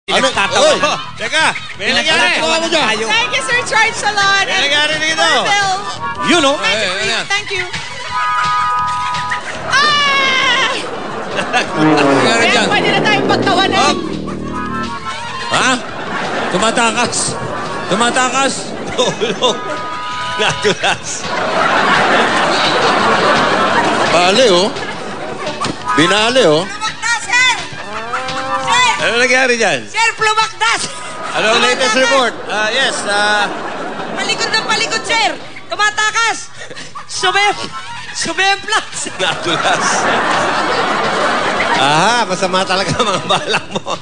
Pinagtatawa. Teka, may nangyari. Thank you, Sir Charles Salon. May nangyari dito. Yun, no? Thank you. Nangyari Kaya dyan. pwede na tayong pagtawanan. Ha? Tumatakas. Tumatakas. Tulog. Nadulas. Bale, oh. Binale, oh. Plumakdas, sir! Sir! Ano nangyari dyan? Sir, plumakdas! Ano ang latest report? Yes, Palikod ng palikod, sir! Tumatakas! Sumemplas! nadulas. Aha, masama talaga mga balak mo.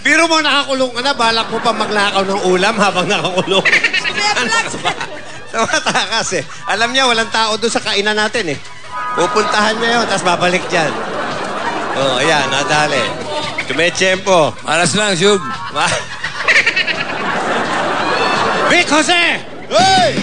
Biro mo, nakakulong ka na. Balak mo pa magnakaw ng ulam habang nakakulong. Sumemplas! Tumatakas eh. Alam niya, walang tao doon sa kainan natin eh. Pupuntahan niya yun, tapos babalik dyan. Oh, ayan, nadali. Tumetsyempo. Alas lang, Shug. Vic Jose! Hey!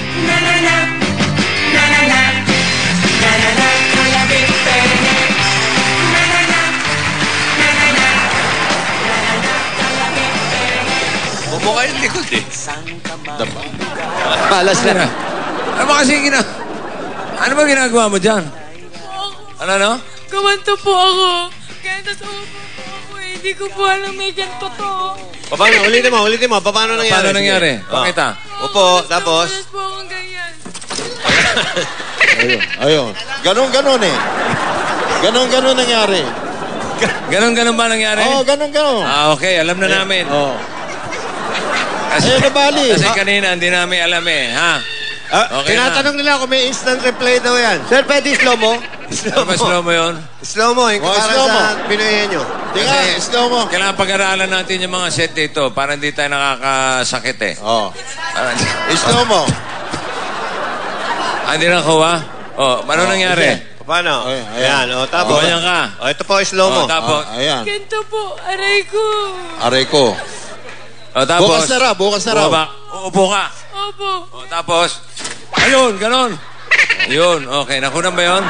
Bumukha yung likod eh. Malas na. Ano ba kasi ano ba ginagawa mo dyan? Ano? Kamanto po ako. Kaya natuwa po ako eh. Hindi ko po alam may ganito to. Paano? Ulitin mo. Paano nangyari? Paano nangyari? Sige. Pakita. Upo, tapos? Malas po akong ganyan. Ayun. Ganon eh. Ganon nangyari. Ganon ba nangyari? Oo, ganon. Okay. Alam na namin. Oo. Kasi, nabali. kasi kanina, hindi namin alam eh. Ha? Okay Tinatanong nila kung may instant replay daw yan. Sir, pwede slow mo? Ano ba slow mo yun? Slow mo, yung para slow mo. sa Pinoy nyo. Tingnan, slow mo. Kailangan pag-aralan natin yung mga set dito para hindi tayo nakakasakit eh. Oo. Slow mo. Hindi na kuha? Ano nangyari? Paano? Ayan. O, tapos. Ganyan ka. O, ito po, slow mo. Tapos. Ayan. Ganito po, aray ko. Aray ko. Tapos. Bukas na raw. Upo ka. Opo. Tapos. Ayun, ganon. Yun, okay. Nakunan ba yun?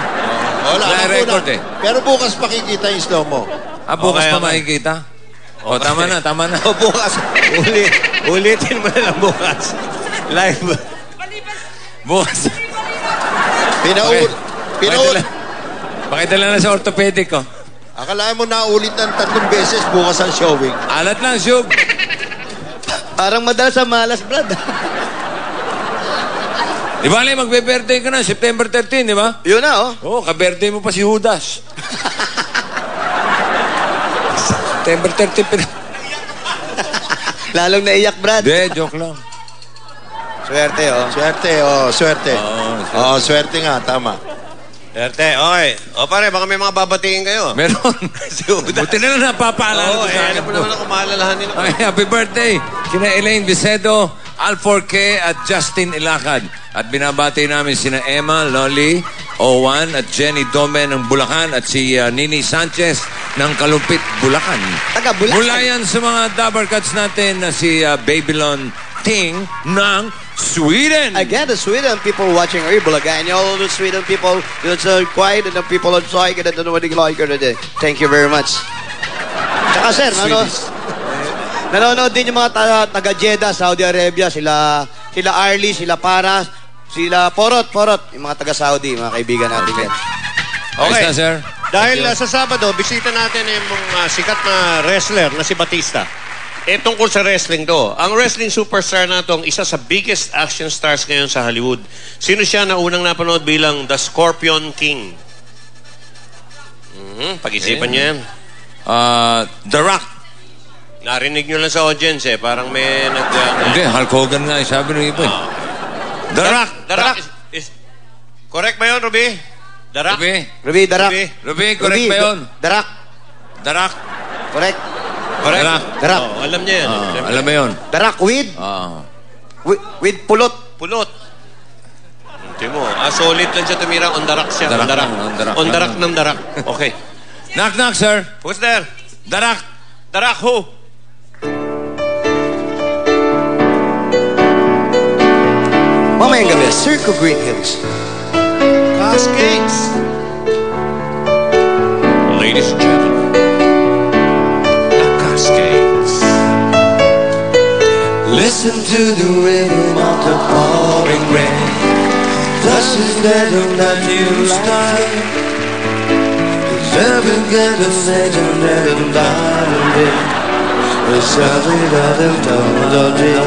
Wala, record eh. Pero bukas pakikita yung slow mo. Bukas Okay, pa okay. makikita? Tama na. O, bukas. Ulitin mo na lang bukas. Live. Bukas. Pakidala na sa orthopedic ko. Akala mo naulit ng 3 beses bukas ang showing. Alat lang, Shug. Parang madalas sa malas, Brad. Di ba, magbe-birthday ka na, September 13, di ba? Yun na, oh. Oo, ka-birthday mo pa si Judas. September 13, Lalong naiyak, Brad. Hindi, joke lang. Swerte. Swerte nga, tama. Swerte, okay. O, pare, baka may mga babatingin kayo. Meron. Si Judas. Buti na lang napapaalala ko sa akin. Alam mo naman ako maalalahanin ako. Okay, happy birthday kina Elaine Vicedo, Alforque at Justin Ilacad. At binabati namin sina Emma, Loli, Owan at Jenny Dome ng Bulacan at si Nini Sanchez ng Kalumpit, Bulacan. Taga Bulacan. Mula yan sa mga Dabarkats natin na si Babylon Ting ng Sweden. Again, the Sweden people watching our Bulacan, and all the Sweden people that's quiet and the people outside that don't know what they like today. Thank you very much. Tsaka sir, nanonood din yung mga taga Jeddah, Saudi Arabia, sila Arlie, sila Para, sila Porot, yung mga taga Saudi, mga kaibigan natin yan. Okay. Na, sir. Dahil sa Sabado, bisita natin yung sikat na wrestler na si Batista. Tungkol sa wrestling to. Ang wrestling superstar na to, ang isa sa biggest action stars ngayon sa Hollywood. Sino siya na unang napanood bilang The Scorpion King? Pag-isipan niyo yan. The Rock. Narinig nyo lang sa audience eh. Parang may Hindi, Hulk Hogan nga. Sabi ng iba. The Rock. The Rock. Correct ba yun, Ruby? The Rock? Ruby, The Rock. Ruby, correct ba yun? The Rock. The Rock. Correct. Correct? The Rock. Oh, alam niya yan. Alam mo yun? The Rock with pulot. Pulot. Hindi mo. Solid lang siya tumira. On the rock siya. The On the rock. rock. On the rock ng the rock. Okay. Knock, knock, sir. Who's there? The Rock. The Rock who? Mamayang gabi, Circle Green Hills. Cascades. Ladies and gentlemen, the Cascades. Listen to the rhythm of the pouring rain. Just instead of that new style, never get a legend and die. The something that I'm melody.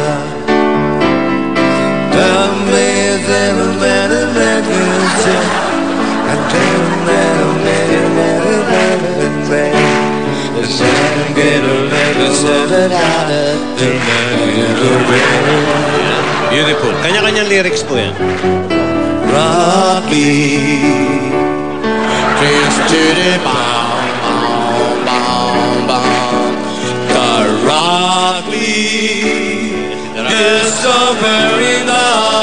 Tell me if ever met a magazine. I tell me the sun get a letter seven out of Beautiful. Kanya-kanyang lyrics po yan. rock me, kiss to the bound, bound, bound. The rock me is so very long.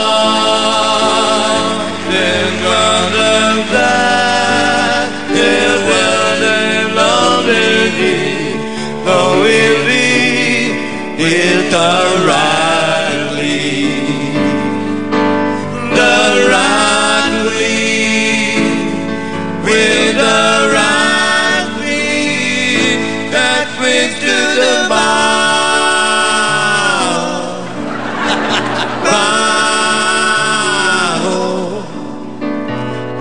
Then run and black is where they love me. Oh, will be is the right lead. The right lead with the right lead that brings to the bow. Bow.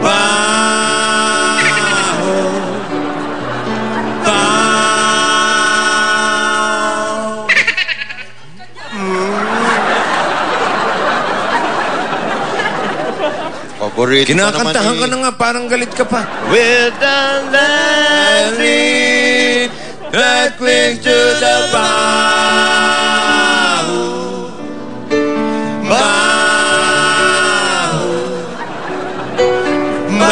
Bow. Bow. Paborito Kinakantahan ka na nga, parang galit ka pa. With the landing that clings to the bow. Bow. Bow.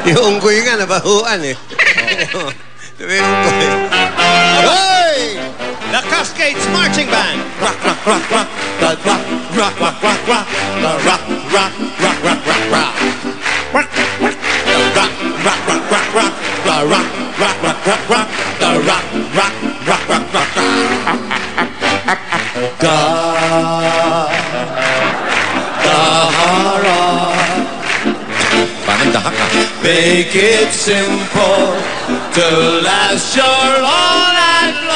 Yung unggoy nga, nabahuan eh. Yung unggoy. Hey! The Cascades Marching Band. Rock, rock, rock, rock, the rock, rock, rock, rock, rock, the rock, rock, rock, rock, rock, rock. Rock, rock, the rock, rock, rock, rock, rock, the rock, rock, rock, rock, rock, the rock, rock, rock, rock, rock, rock. God, the horror. Parang dahak ka. Make it simple to last your all night long.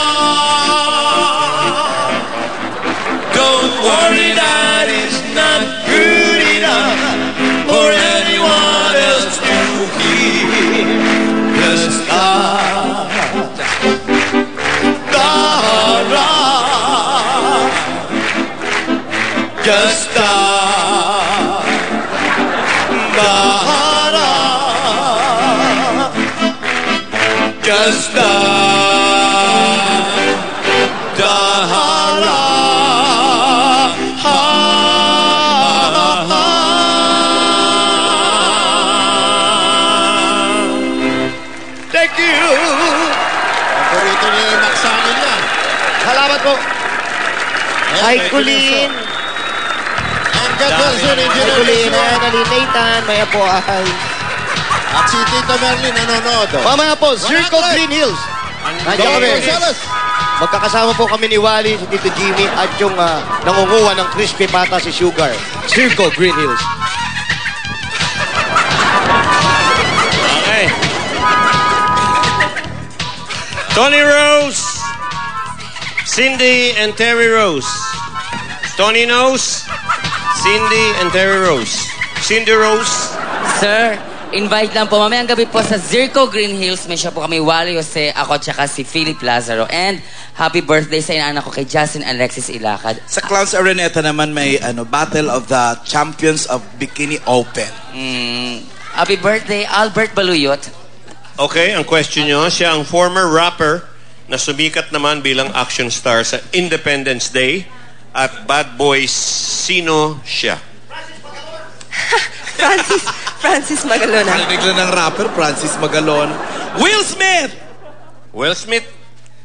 Don't worry that it's not good enough for anyone else to hear. Just start the rock. Just start the rock. Just start the rock. Thank you. Paborito ni Maxanin yan. Salamat po. Ay, Kulin. And God bless you, Ay, Engineer Kulin. Lizzo. Ay, Nathan. Maya po ay. At si Tito Merlin nanonood. Mamaya po, Circle Green Hills. Nandiyan kami. Gonzales. Magkakasama po kami ni Wally, si Tito Jimmy, at yung nangunguha ng crispy pata si Sugar. Circle Green Hills. Okay. Tony Rose, Cindy and Terry Rose. Tony knows, Cindy and Terry Rose. Cindy Rose. Sir, invite lang po. Mamayang gabi po sa Zirco Green Hills. May siya po kami, Wally Jose, ako, tsaka si Philip Lazaro. And happy birthday sa inaanak ko kay Justin Alexis Ilacad. Sa Clowns Areneta naman may Battle of the Champions of Bikini Open. Happy birthday, Albert Baluyot. Okay, ang question nyo, siya ang former rapper na sumikat naman bilang action star sa Independence Day at Bad Boys. Sino siya? Francis Magalona. Narinig lang ng rapper, Francis Magalon. Will Smith! Will Smith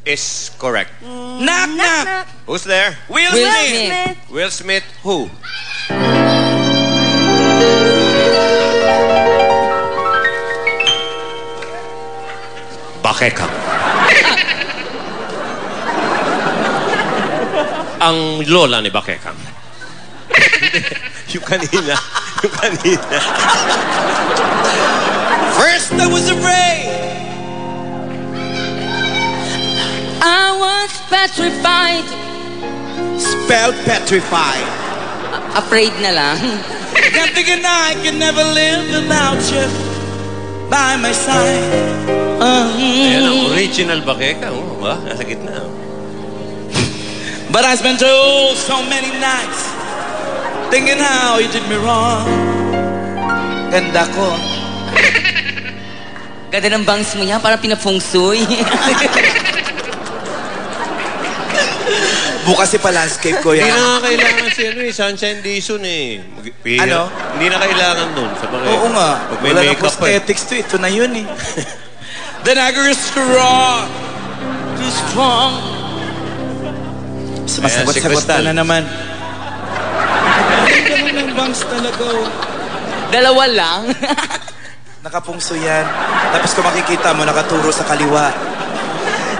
is correct. Knock, knock! Who's there? Will Smith! Will Smith who? Bakekang. Ang lola ni Bakekang. Yung kanina. Kanina. First I was afraid. I was petrified. Spelled petrified. Afraid na lang. Can't think I can never live without you by my side. Ayan ang original bakeka. Oh, ba? Nasa gitna. But I spent oh so many nights thinking how you did me wrong. Ganda ko. Ganda ng bangs mo yan, parang pinafungsoy. Bukas si pa-landscape ko Hindi yan. na kailangan si Sunshine Dizon eh. Ano? Hindi na kailangan nun. Sa bagay. Oo nga. Pag may Wala na makeup pa eh. prosthetics to. Ito na yun eh. Then I grew strong. Too strong. Sumasagot-sagot Crystal. na naman. Ganda ng bangs talaga. Dalawa lang. Nakapungso yan. Tapos kung makikita mo, nakaturo sa kaliwa.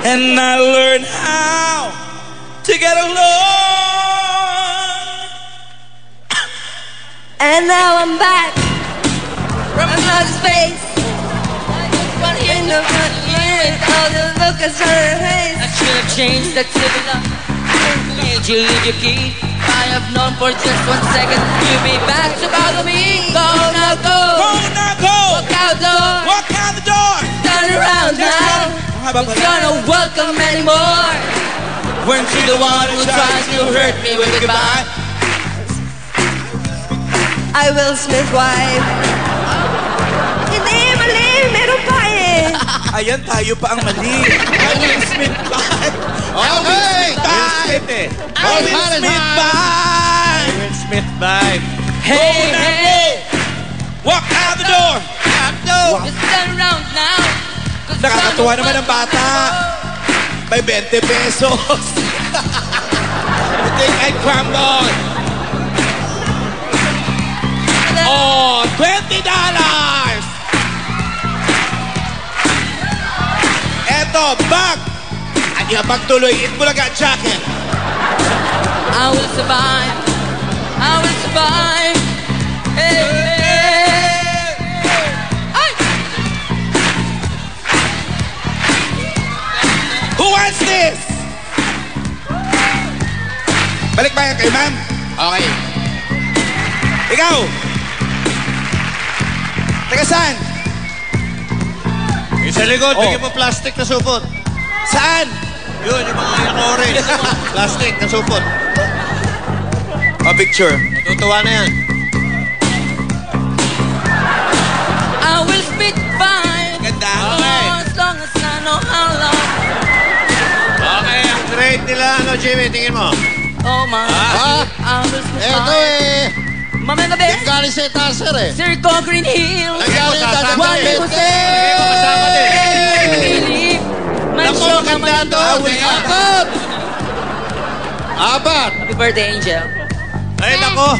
And I learned how to get along. And now I'm back from another space. In the years, all the look at her face. I should have changed that similar. Made you leave your key. I have known for just 1 second. You'll be back to bother me. Go now, go. Go now, go. Walk out the door. Walk out the door. Turn around now. Habang Who's gonna welcome anymore? Weren't you the one who tried to hurt me with goodbye? I Will Smith wife. Hindi, mali. Meron pa eh. Ayan, tayo pa ang mali. I Will Smith vibe. Okay! I Will Smith vibe. Will Smith vibe. Hey, hey. Walk out the door. Just turn around now. 'Cause Nakakatuwa gonna naman ang bata. May 20 pesos. You think I crumble? Oh, $20! Eto, bag! Anya, bag tuloy. Itbulaga jacket. I will survive. I will survive. Hey, hey. Ay! Who wants this? Balik ba yan kay ma'am? Okay. Ikaw! Taga saan? Yung sa likod, bigyan mo plastic na supot. Saan? Yun, yung mga orange. Plastic na supot. A picture. Matutuwa na yan. I will spit fine. Ganda. Okay. As long as I know how long. Okay, ang grade nila, Jimmy, tingin mo. Oh my. I will spit Eto fine. eh. Mamaya gabi. Galing sa Tasser eh. Circo Green Hills. Galing sa Kasama Tasser din. Jose! Kasama din. Philip. May Naku, show maganda naman to. ito. Apat! Apat! Happy birthday, Angel. Ay, nako.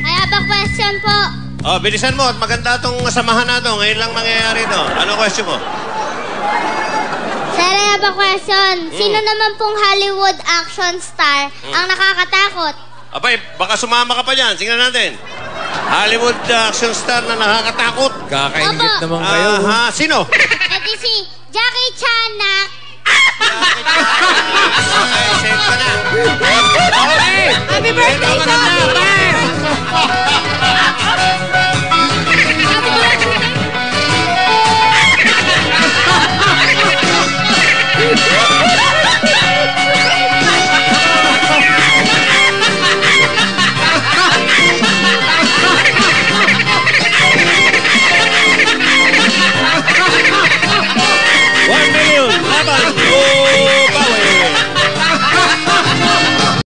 I have a question po. Oh, bilisan mo at maganda itong samahan na ito. Ngayon lang mangyayari ito. Ano question mo? Sir, I have a question. Sino naman pong Hollywood action star ang nakakatakot? Abay, baka sumama ka pa dyan. Tingnan natin. Hollywood action star na nakakatakot. Kakaingit Opo. naman kayo. Aha, sino? E di si Jackie Chan na... Okay, send pa na. Okay. Happy birthday, Tommy!